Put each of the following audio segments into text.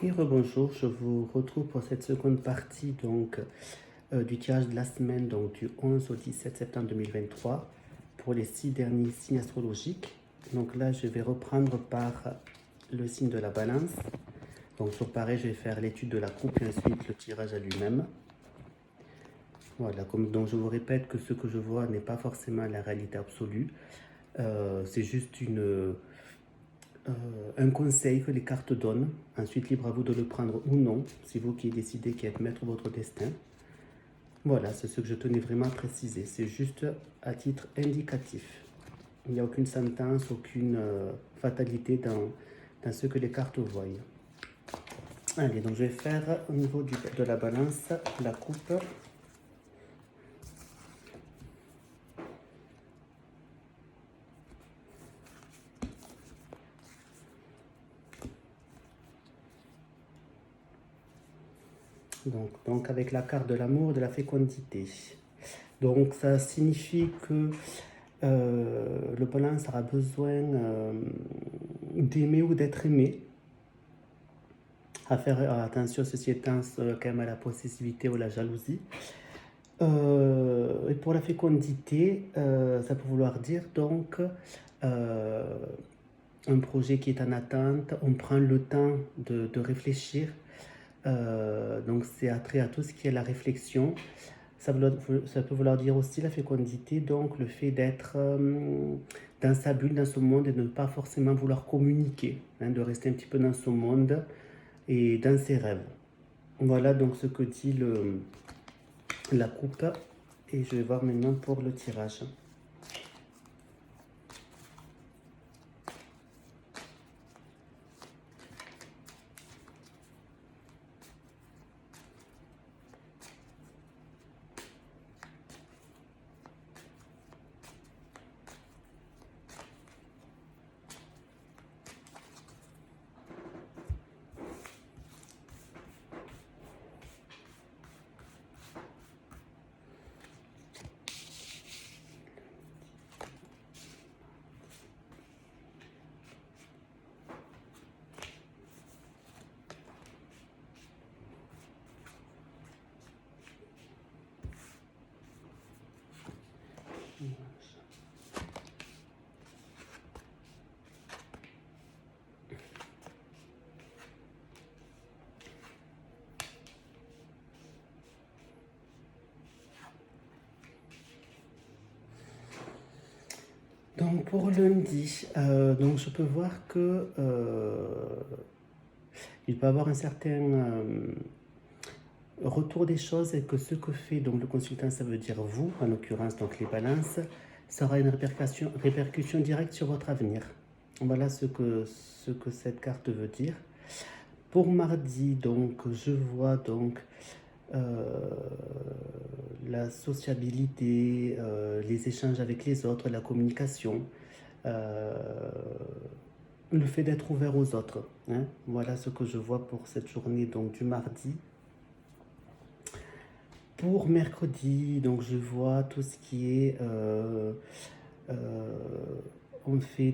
Et rebonjour, je vous retrouve pour cette seconde partie du tirage de la semaine donc du 11 au 17 septembre 2023 pour les 6 derniers signes astrologiques. Donc là, je vais reprendre par le signe de la balance. Donc sur pareil, je vais faire l'étude de la coupe et ensuite le tirage à lui-même. Voilà, donc je vous répète que ce que je vois n'est pas forcément la réalité absolue. C'est juste un conseil que les cartes donnent. Ensuite, libre à vous de le prendre ou non. C'est vous qui décidez qui êtes maître de votre destin. Voilà, c'est ce que je tenais vraiment à préciser. C'est juste à titre indicatif. Il n'y a aucune sentence, aucune fatalité dans ce que les cartes voient. Allez, donc je vais faire au niveau de la balance, la coupe. Donc avec la carte de l'amour et de la fécondité. Donc ça signifie que le balance aura besoin d'aimer ou d'être aimé. À faire attention, ceci étant quand même à la possessivité ou la jalousie. Et pour la fécondité, ça peut vouloir dire donc un projet qui est en attente, on prend le temps de réfléchir. Donc c'est attrait à tout ce qui est la réflexion. Ça peut vouloir dire aussi la fécondité, donc le fait d'être dans sa bulle, dans ce monde et de ne pas forcément vouloir communiquer, hein, de rester un petit peu dans son monde et dans ses rêves. Voilà donc ce que dit la coupe et je vais voir maintenant pour le tirage. Donc pour lundi, donc je peux voir que il peut y avoir un certain retour des choses et que ce que fait donc le consultant, ça veut dire vous, en l'occurrence donc les balances, ça aura une répercussion directe sur votre avenir. Voilà ce que cette carte veut dire. Pour mardi, donc je vois donc la sociabilité, les échanges avec les autres, la communication, le fait d'être ouvert aux autres. Hein. Voilà ce que je vois pour cette journée donc du mardi. Pour mercredi, donc je vois tout ce qui est on fait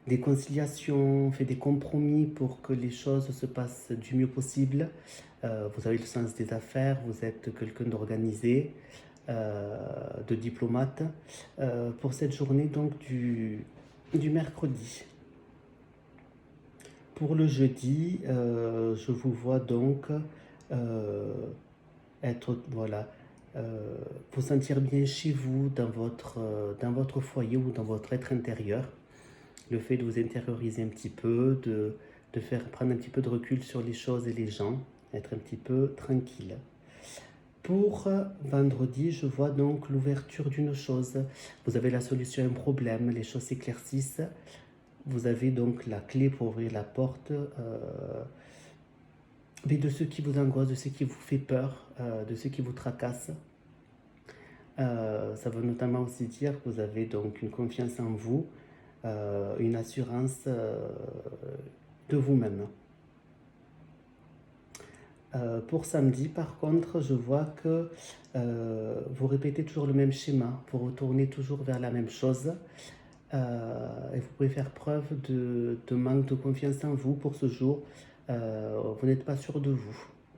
des conciliations, on fait des compromis pour que les choses se passent du mieux possible. Vous avez le sens des affaires, vous êtes quelqu'un d'organisé, de diplomate. Pour cette journée donc du mercredi. Pour le jeudi, je vous vois donc être, voilà, vous sentir bien chez vous, dans votre foyer ou dans votre être intérieur. Le fait de vous intérioriser un petit peu, de faire prendre un petit peu de recul sur les choses et les gens, être un petit peu tranquille. Pour vendredi, je vois donc l'ouverture d'une chose. Vous avez la solution à un problème, les choses s'éclaircissent. Vous avez donc la clé pour ouvrir la porte mais de ce qui vous angoisse, de ce qui vous fait peur, de ce qui vous tracasse. Ça veut notamment aussi dire que vous avez donc une confiance en vous, une assurance de vous-même. Pour samedi, par contre, je vois que vous répétez toujours le même schéma, vous retournez toujours vers la même chose. Et vous pouvez faire preuve de manque de confiance en vous pour ce jour. Vous n'êtes pas sûr de vous.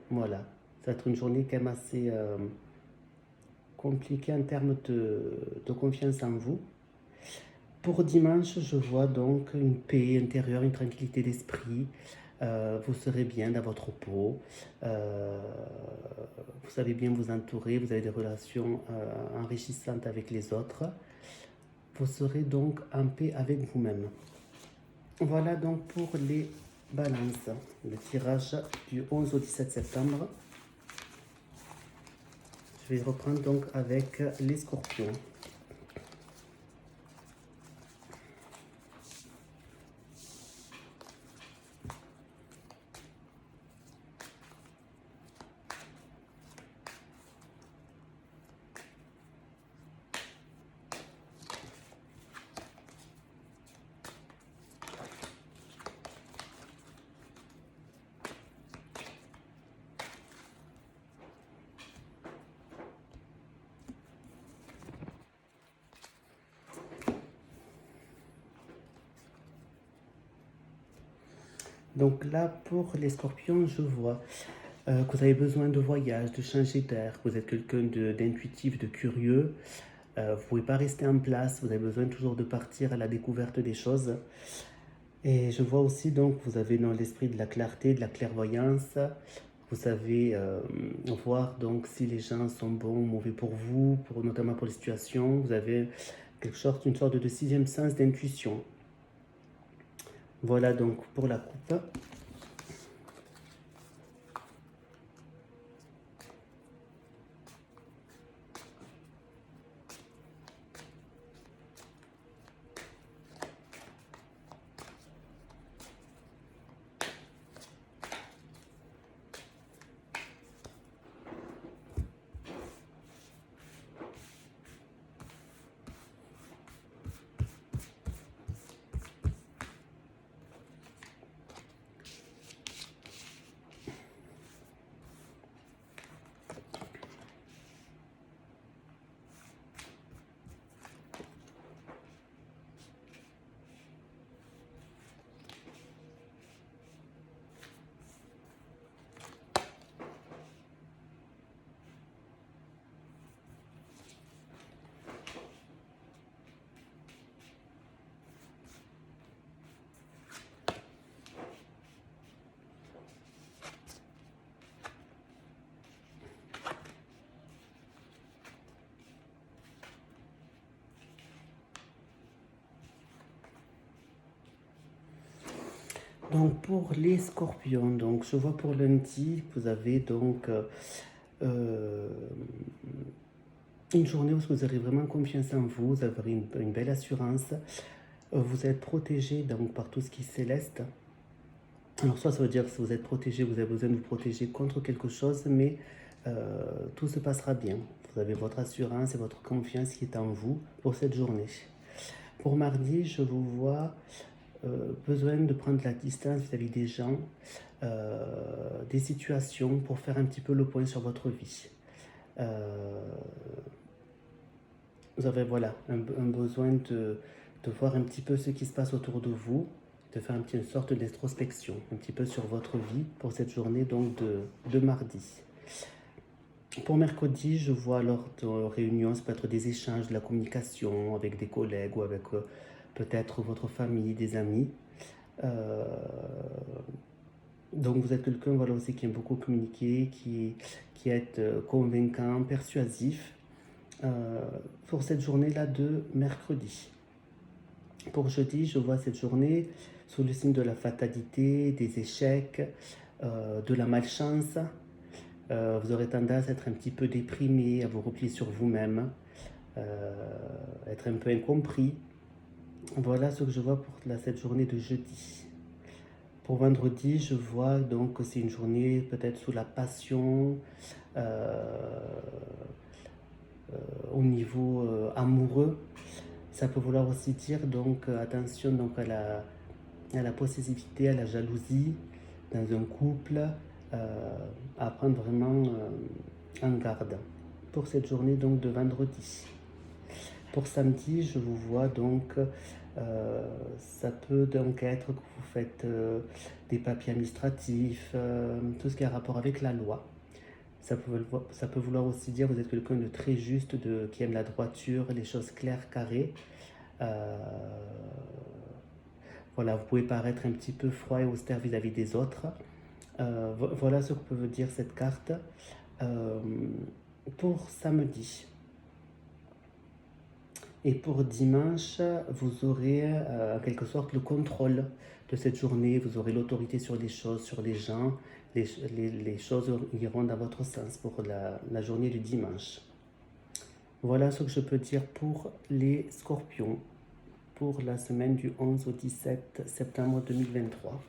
Voilà. Ça va être une journée quand même assez compliquée en termes de confiance en vous. Pour dimanche, je vois donc une paix intérieure, une tranquillité d'esprit. Vous serez bien dans votre peau. Vous savez bien vous entourer. Vous avez des relations enrichissantes avec les autres. Vous serez donc en paix avec vous-même. Voilà donc pour les balances. Le tirage du 11 au 17 septembre. Je vais reprendre donc avec les scorpions. Donc là, pour les scorpions, je vois que vous avez besoin de voyage, de changer d'air. Vous êtes quelqu'un d'intuitif, de curieux. Vous ne pouvez pas rester en place. Vous avez besoin toujours de partir à la découverte des choses. Et je vois aussi donc vous avez dans l'esprit de la clarté, de la clairvoyance. Vous savez voir donc si les gens sont bons ou mauvais pour vous, notamment pour les situations. Vous avez quelque chose, une sorte de sixième sens d'intuition. Voilà donc pour la coupe. Donc pour les scorpions, donc je vois pour lundi, vous avez donc euh, une journée où vous aurez vraiment confiance en vous, vous aurez une belle assurance, vous êtes protégé donc par tout ce qui est céleste. Alors soit ça veut dire que si vous êtes protégé, vous avez besoin de vous protéger contre quelque chose, mais tout se passera bien. Vous avez votre assurance et votre confiance qui est en vous pour cette journée. Pour mardi, je vous vois besoin de prendre la distance vis-à-vis des gens, des situations pour faire un petit peu le point sur votre vie. Vous avez voilà, un besoin de voir un petit peu ce qui se passe autour de vous, de faire une sorte d'introspection, un petit peu sur votre vie pour cette journée donc de mardi. Pour mercredi, je vois lors de réunions, ça peut être des échanges, de la communication avec des collègues ou avec peut-être votre famille, des amis. Euh, donc vous êtes quelqu'un voilà, aussi qui aime beaucoup communiquer, qui est convaincant, persuasif pour cette journée-là de mercredi. Pour jeudi, je vois cette journée sous le signe de la fatalité, des échecs, de la malchance. Vous aurez tendance à être un petit peu déprimé, à vous replier sur vous-même, être un peu incompris. Voilà ce que je vois pour cette journée de jeudi. Pour vendredi, je vois donc que c'est une journée peut-être sous la passion, au niveau amoureux. Ça peut vouloir aussi dire donc attention donc à la possessivité, à la jalousie dans un couple, à prendre vraiment en garde pour cette journée donc de vendredi. Pour samedi, je vous vois donc, ça peut donc être que vous faites des papiers administratifs, tout ce qui a rapport avec la loi. Ça peut vouloir aussi dire que vous êtes quelqu'un de très juste, qui aime la droiture, les choses claires, carrées. Euh, voilà, vous pouvez paraître un petit peu froid et austère vis-à-vis des autres. Voilà ce que peut vous dire cette carte. Euh, pour samedi. Et pour dimanche, vous aurez en quelque sorte le contrôle de cette journée, vous aurez l'autorité sur les choses, sur les gens, les choses iront dans votre sens pour la journée du dimanche. Voilà ce que je peux dire pour les scorpions pour la semaine du 11 au 17 septembre 2023.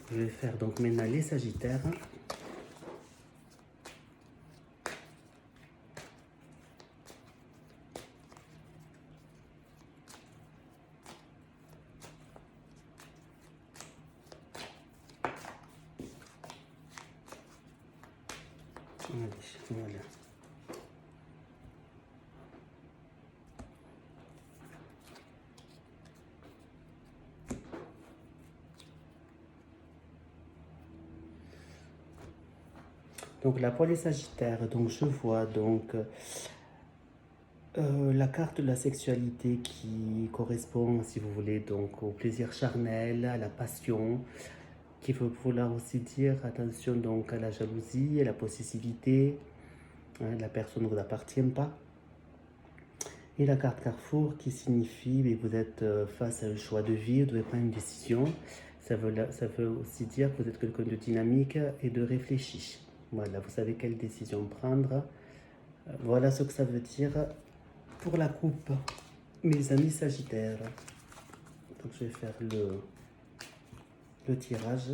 Je vais faire donc maintenant les sagittaires. Allez, voilà. Donc là pour les sagittaires, donc je vois donc la carte de la sexualité qui correspond, si vous voulez, donc au plaisir charnel, à la passion, qui veut vouloir aussi dire attention donc à la jalousie, à la possessivité, hein, la personne ne vous appartient pas. Et la carte Carrefour qui signifie que vous êtes face à un choix de vie, vous devez prendre une décision. Ça veut aussi dire que vous êtes quelqu'un de dynamique et de réfléchi. Voilà, vous savez quelle décision prendre. Voilà ce que ça veut dire pour la coupe, mes amis sagittaires. Donc je vais faire le tirage.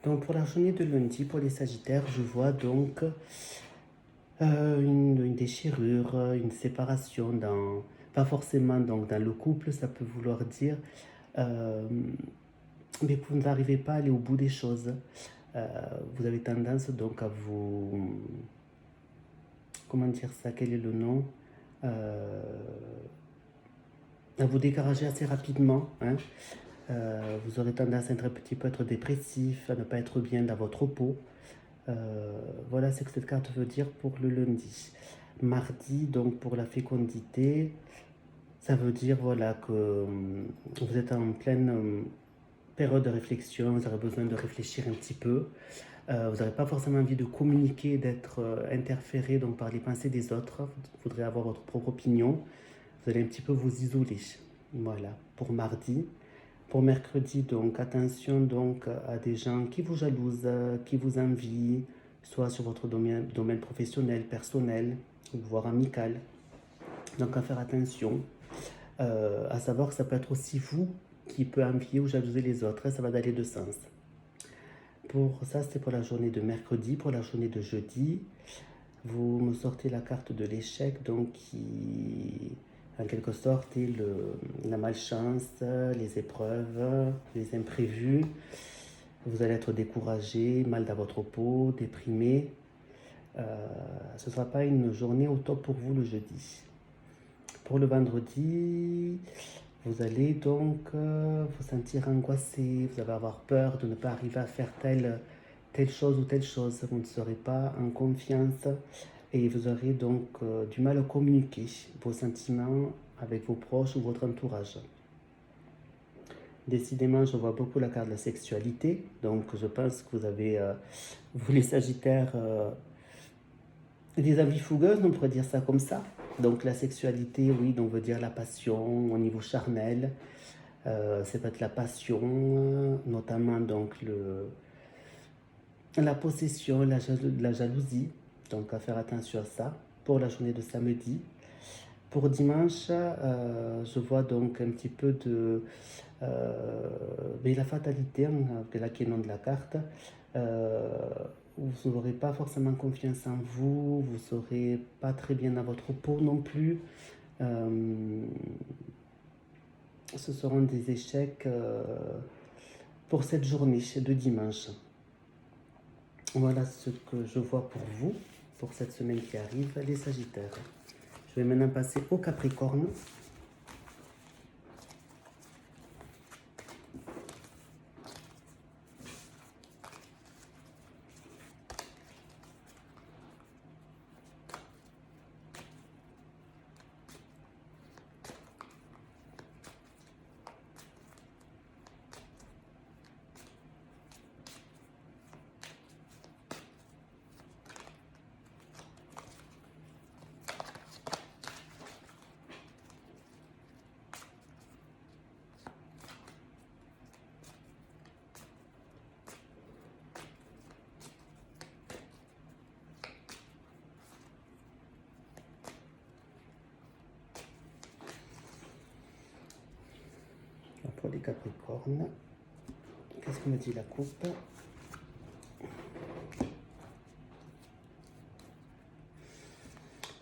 Donc pour la journée de lundi, pour les sagittaires, je vois donc une déchirure, une séparation, pas forcément donc dans le couple, ça peut vouloir dire, euh, mais vous n'arrivez pas à aller au bout des choses. Euh, vous avez tendance donc à vous, comment dire ça, quel est le nom, Euh, à vous décourager assez rapidement, hein. Vous aurez tendance à être un petit peu être dépressif, à ne pas être bien dans votre peau. Voilà ce que cette carte veut dire pour le lundi. Mardi, donc pour la fécondité, ça veut dire voilà que vous êtes en pleine période de réflexion, vous aurez besoin de réfléchir un petit peu. Vous n'aurez pas forcément envie de communiquer, d'être interféré donc, par les pensées des autres. Vous voudrez avoir votre propre opinion. Vous allez un petit peu vous isoler. Voilà, pour mardi. Pour mercredi, donc attention donc à des gens qui vous jalousent, qui vous envient, soit sur votre domaine professionnel, personnel, voire amical. Donc à faire attention, à savoir que ça peut être aussi vous qui peut envier ou jalouser les autres, ça va dans les deux sens. Pour ça, c'est pour la journée de mercredi. Pour la journée de jeudi, vous me sortez la carte de l'échec, donc qui, en quelque sorte, est la malchance, les épreuves, les imprévus. Vous allez être découragé, mal dans votre peau, déprimé. Ce ne sera pas une journée au top pour vous le jeudi. Pour le vendredi, Vous allez donc vous sentir angoissé, vous allez avoir peur de ne pas arriver à faire telle chose ou telle chose. Vous ne serez pas en confiance et vous aurez donc du mal à communiquer vos sentiments avec vos proches ou votre entourage. Décidément, je vois beaucoup la carte de la sexualité, donc je pense que vous avez, vous les Sagittaires, des envies fougueuses, on pourrait dire ça comme ça. Donc la sexualité, oui, donc veut dire la passion au niveau charnel. C'est peut être la passion, notamment donc la possession, la jalousie. Donc à faire attention à ça pour la journée de samedi. Pour dimanche, je vois donc un petit peu de la fatalité, là qui est le nom de la carte. Vous n'aurez pas forcément confiance en vous, vous ne serez pas très bien dans votre peau non plus. Ce seront des échecs pour cette journée de dimanche. Voilà ce que je vois pour vous, pour cette semaine qui arrive, les Sagittaires. Je vais maintenant passer au Capricorne. Pour les Capricornes, qu'est-ce que me dit la coupe?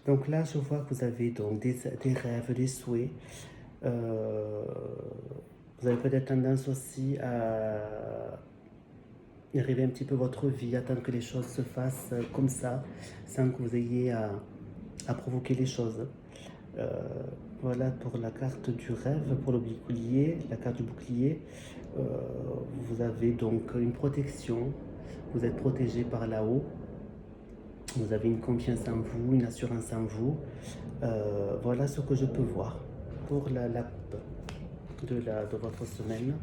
Donc là, je vois que vous avez donc des rêves, des souhaits. Vous avez peut-être tendance aussi à rêver un petit peu votre vie, attendre que les choses se fassent comme ça, sans que vous ayez à provoquer les choses. Voilà pour la carte du rêve, pour le bouclier, la carte du bouclier. Vous avez donc une protection, vous êtes protégé par là-haut. Vous avez une confiance en vous, une assurance en vous. Voilà ce que je peux voir pour la coupe de votre semaine.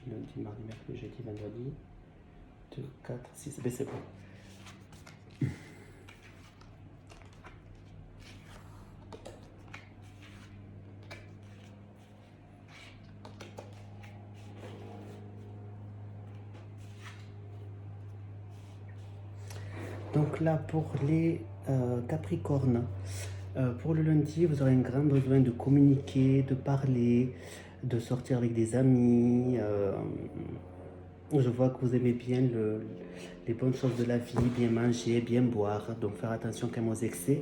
Lundi, mardi, mercredi, jeudi, vendredi. 2, 4, 6, ben c'est bon. Donc là, pour les Capricornes, pour le lundi, vous aurez un grand besoin de communiquer, de parler, de sortir avec des amis. Je vois que vous aimez bien les bonnes choses de la vie, bien manger, bien boire, donc faire attention quand même aux excès.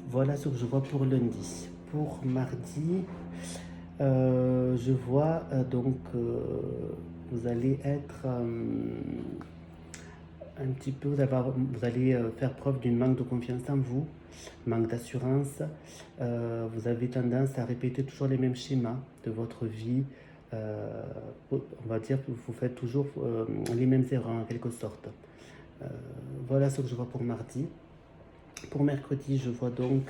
Voilà ce que je vois pour lundi. Pour mardi, je vois donc vous allez être un petit peu, vous allez faire preuve d'une manque de confiance en vous, manque d'assurance. Vous avez tendance à répéter toujours les mêmes schémas de votre vie. On va dire que vous faites toujours les mêmes erreurs en quelque sorte. Voilà ce que je vois pour mardi. Pour mercredi, je vois donc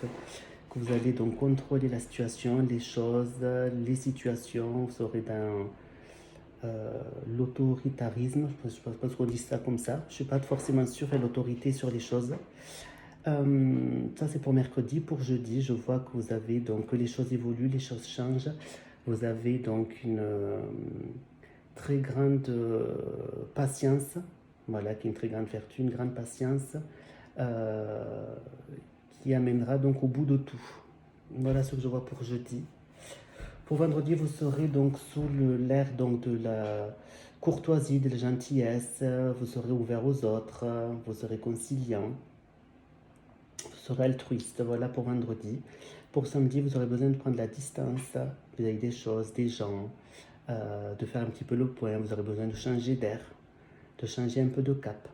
que vous allez donc contrôler la situation, les choses, les situations. Vous serez dans l'autoritarisme, je pense qu'on dit ça comme ça. Je ne suis pas forcément sûre de l'autorité sur les choses. Ça, c'est pour mercredi. Pour jeudi, je vois que vous avez donc que les choses évoluent, les choses changent. Vous avez donc une très grande patience, voilà, qui est une très grande vertu, une grande patience, euh, qui amènera donc au bout de tout. Voilà ce que je vois pour jeudi. Pour vendredi, vous serez donc sous l'air donc de la courtoisie, de la gentillesse, vous serez ouvert aux autres, vous serez conciliant, vous serez altruiste, voilà pour vendredi. Pour samedi, vous aurez besoin de prendre la distance vis-à-vis des choses, des gens, de faire un petit peu le point, vous aurez besoin de changer d'air, de changer un peu de cap.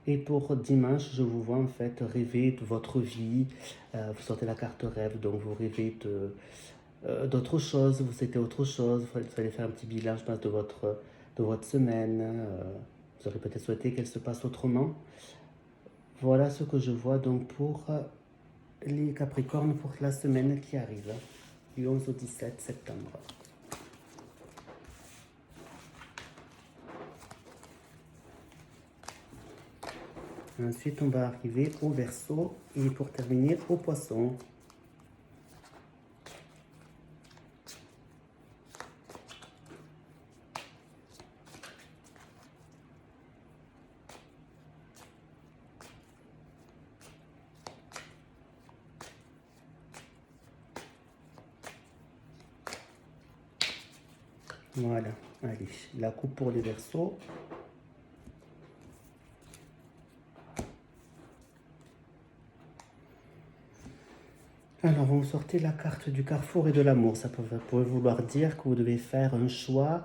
Et pour dimanche, je vous vois en fait rêver de votre vie, vous sortez la carte rêve, donc vous rêvez d'autre chose, vous souhaitez autre chose, vous allez faire un petit bilan, je pense, de votre semaine, vous aurez peut-être souhaité qu'elle se passe autrement. Voilà ce que je vois donc pour les Capricornes pour la semaine qui arrive, du 11 au 17 septembre. Ensuite, on va arriver au Verseau et pour terminer au Poisson. Voilà, allez, la coupe pour les Verseaux. Alors, vous sortez la carte du carrefour et de l'amour. Ça pourrait vouloir dire que vous devez faire un choix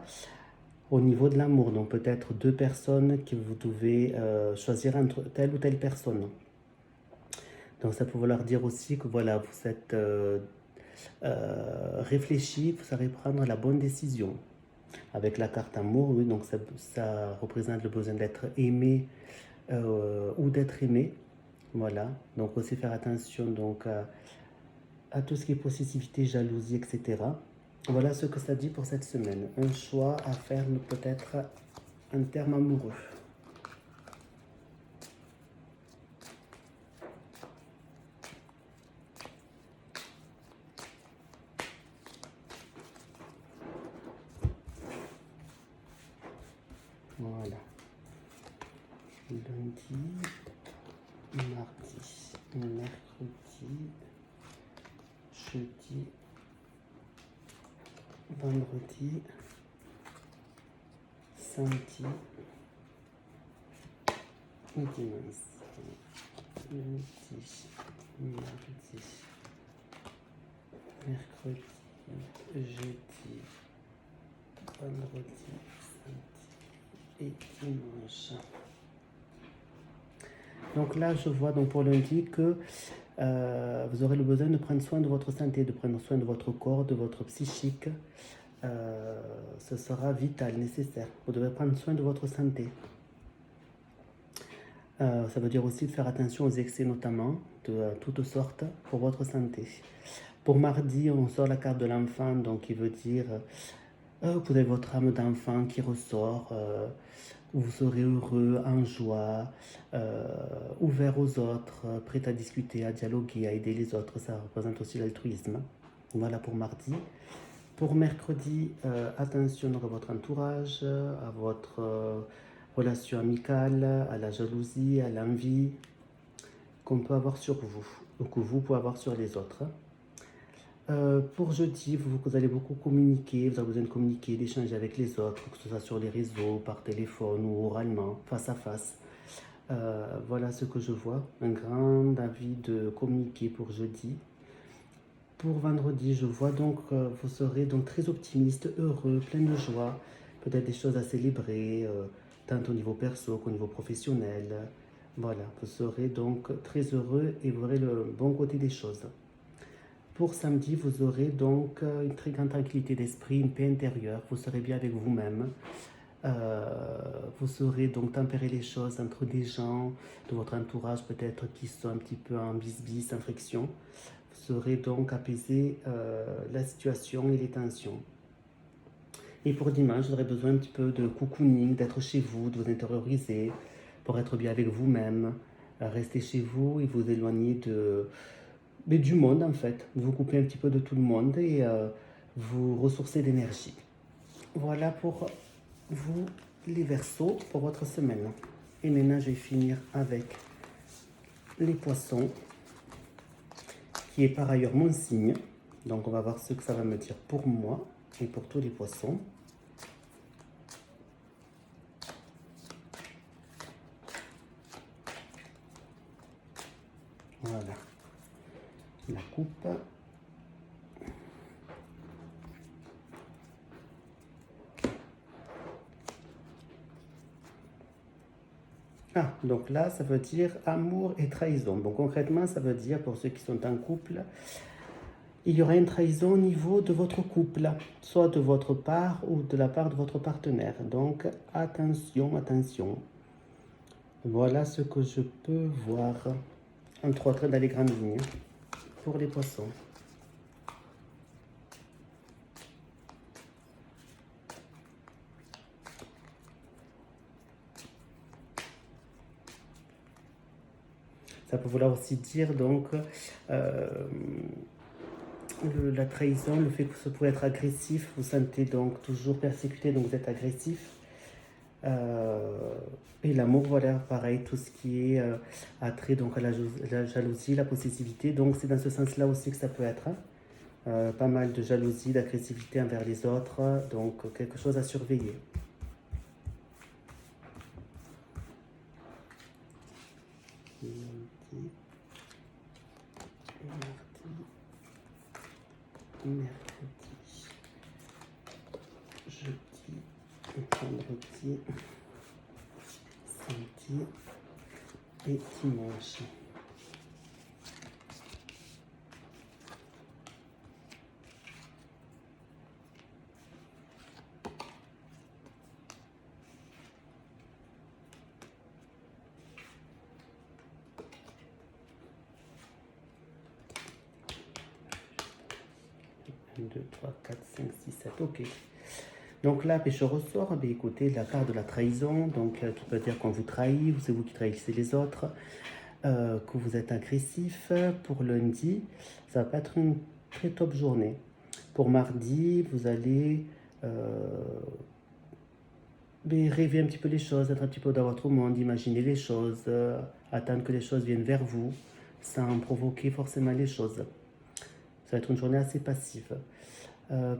au niveau de l'amour. Donc, peut-être deux personnes que vous devez choisir entre telle ou telle personne. Donc, ça peut vouloir dire aussi que voilà, vous êtes réfléchi, vous savez prendre la bonne décision. Avec la carte amour, oui, donc ça représente le besoin d'être aimé ou d'être aimé. Voilà, donc aussi faire attention donc à tout ce qui est possessivité, jalousie, etc. Voilà ce que ça dit pour cette semaine. Un choix à faire peut-être en termes amoureux. Voilà. Lundi, mardi, mercredi, jeudi, vendredi, samedi et dimanche. Lundi, mardi, mercredi, jeudi, vendredi, samedi et dimanche. Donc là, je vois donc pour lundi que vous aurez le besoin de prendre soin de votre santé, de prendre soin de votre corps, de votre psychique. Ce sera vital, nécessaire. Vous devez prendre soin de votre santé. Ça veut dire aussi de faire attention aux excès notamment, de toutes sortes, pour votre santé. Pour mardi, on sort la carte de l'enfant, donc qui veut dire vous avez votre âme d'enfant qui ressort, vous serez heureux, en joie, ouvert aux autres, prêt à discuter, à dialoguer, à aider les autres. Ça représente aussi l'altruisme. Voilà pour mardi. Pour mercredi, attention à votre entourage, à votre relation amicale, à la jalousie, à l'envie qu'on peut avoir sur vous, ou que vous pouvez avoir sur les autres. Pour jeudi, vous allez beaucoup communiquer, vous avez besoin de communiquer, d'échanger avec les autres, que ce soit sur les réseaux, par téléphone ou oralement, face à face. Voilà ce que je vois, un grand envie de communiquer pour jeudi. Pour vendredi, je vois donc vous serez donc très optimiste, heureux, plein de joie, peut-être des choses à célébrer, tant au niveau perso qu'au niveau professionnel. Voilà, vous serez donc très heureux et vous verrez le bon côté des choses. Pour samedi, vous aurez donc une très grande tranquillité d'esprit, une paix intérieure, vous serez bien avec vous-même. Vous saurez donc tempérer les choses entre des gens de votre entourage peut-être qui sont un petit peu en bis-bis, en friction. Vous saurez donc apaiser la situation et les tensions. Et pour dimanche, vous aurez besoin un petit peu de cocooning, d'être chez vous, de vous intérioriser, pour être bien avec vous-même, rester chez vous et vous éloigner mais du monde en fait. Vous couper un petit peu de tout le monde et vous ressourcer d'énergie. Voilà pour vous les Verseaux pour votre semaine. Et maintenant je vais finir avec les Poissons, qui est par ailleurs mon signe. Donc on va voir ce que ça va me dire pour moi et pour tous les Poissons. Voilà, la coupe. Ah, donc là, ça veut dire amour et trahison. Donc concrètement, ça veut dire, pour ceux qui sont en couple, il y aura une trahison au niveau de votre couple, soit de votre part ou de la part de votre partenaire. Donc attention, attention. Voilà ce que je peux voir, entre autres dans les grandes lignes, pour les Poissons. Ça peut vouloir aussi dire donc la trahison, le fait que ça pourrait être agressif, vous sentez donc toujours persécuté, donc vous êtes agressif. Et l'amour, voilà, pareil, tout ce qui est attrait donc à la jalousie, la possessivité. Donc c'est dans ce sens-là aussi que ça peut être. Pas mal de jalousie, d'agressivité envers les autres, donc quelque chose à surveiller. Mercredi, jeudi, vendredi, samedi et dimanche. Un, 2, 3, 4, 5, 6, 7. Ok. Donc là, je ressors, écoutez, la carte de la trahison. Donc, tout peut dire qu'on vous trahit, ou c'est vous qui trahissez les autres, que vous êtes agressif. Pour lundi, ça va pas être une très top journée. Pour mardi, vous allez rêver un petit peu les choses, être un petit peu dans votre monde, imaginer les choses, attendre que les choses viennent vers vous, sans provoquer forcément les choses. Ça va être une journée assez passive.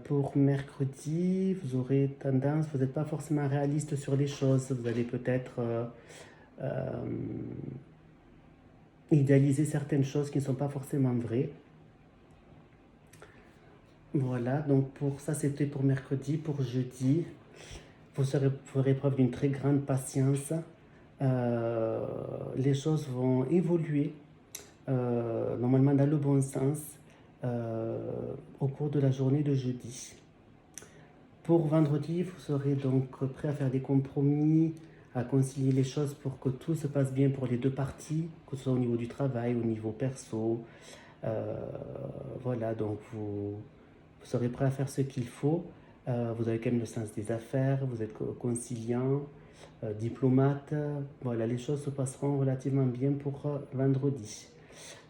Pour mercredi, vous aurez tendance, vous n'êtes pas forcément réaliste sur les choses. Vous allez peut-être idéaliser certaines choses qui ne sont pas forcément vraies. Voilà, donc pour ça c'était pour mercredi. Pour jeudi, vous ferez preuve d'une très grande patience. Les choses vont évoluer normalement dans le bon sens au cours de la journée de jeudi. Pour vendredi, vous serez donc prêt à faire des compromis, à concilier les choses pour que tout se passe bien pour les deux parties, que ce soit au niveau du travail, au niveau perso. Voilà, donc vous serez prêt à faire ce qu'il faut. Vous avez quand même le sens des affaires, vous êtes conciliant, diplomate. Voilà, les choses se passeront relativement bien pour vendredi.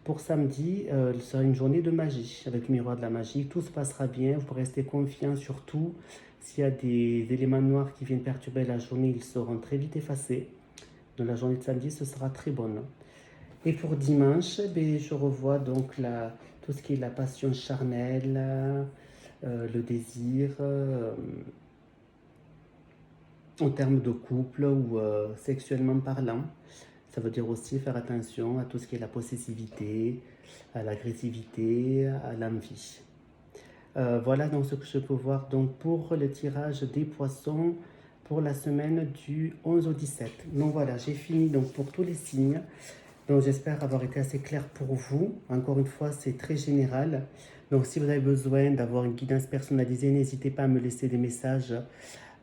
Pour samedi, ce sera une journée de magie, avec le miroir de la magie. Tout se passera bien, vous pourrez rester confiant sur tout. S'il y a des éléments noirs qui viennent perturber la journée, ils seront très vite effacés. Donc la journée de samedi, ce sera très bonne. Et pour dimanche, je revois donc tout ce qui est la passion charnelle, le désir, en termes de couple ou sexuellement parlant. Ça veut dire aussi faire attention à tout ce qui est la possessivité, à l'agressivité, à l'envie. Voilà donc ce que je peux voir donc pour le tirage des Poissons pour la semaine du 11 au 17. Donc voilà, j'ai fini donc pour tous les signes. Donc j'espère avoir été assez clair pour vous. Encore une fois, c'est très général. Donc si vous avez besoin d'avoir une guidance personnalisée, n'hésitez pas à me laisser des messages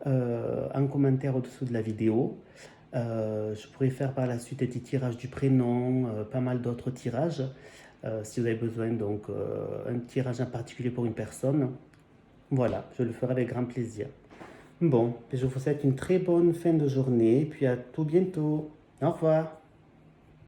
en commentaire au-dessous de la vidéo. Je pourrais faire par la suite des tirages du prénom, pas mal d'autres tirages. Si vous avez besoin donc un tirage en particulier pour une personne, voilà, je le ferai avec grand plaisir. Bon, je vous souhaite une très bonne fin de journée et puis à tout bientôt. Au revoir.